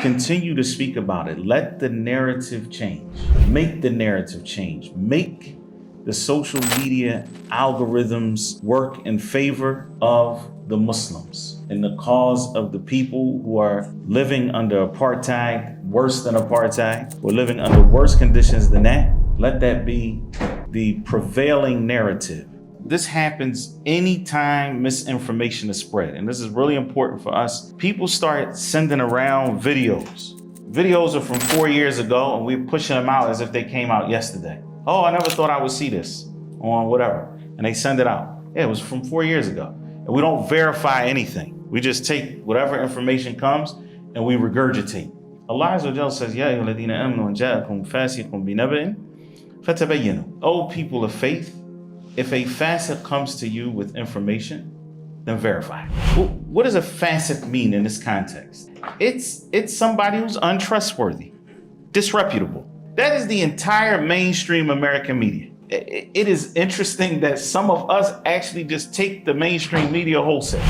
Continue to speak about it. Let the narrative change. Make the narrative change. Make the social media algorithms work in favor of the Muslims and the cause of the people who are living under apartheid, worse than apartheid, or living under worse conditions than that. Let that be the prevailing narrative. This happens anytime misinformation is spread, and this is really important for us. People start sending around videos. Videos are from 4 years ago, and we're pushing them out as if they came out yesterday. Oh, I never thought I would see this on whatever. And they send it out. Yeah, it was from 4 years ago. And we don't verify anything. We just take whatever information comes and we regurgitate. Allah Azza wa Jalla says, Ya ayyuhalladhina amanu in ja'akum fasiqun binaba'in fatabayyanu. O people of faith, if a fasiq comes to you with information, then verify. What does a fasiq mean in this context? It's somebody who's untrustworthy, disreputable. That is the entire mainstream American media. It is interesting that some of us actually just take the mainstream media wholesale.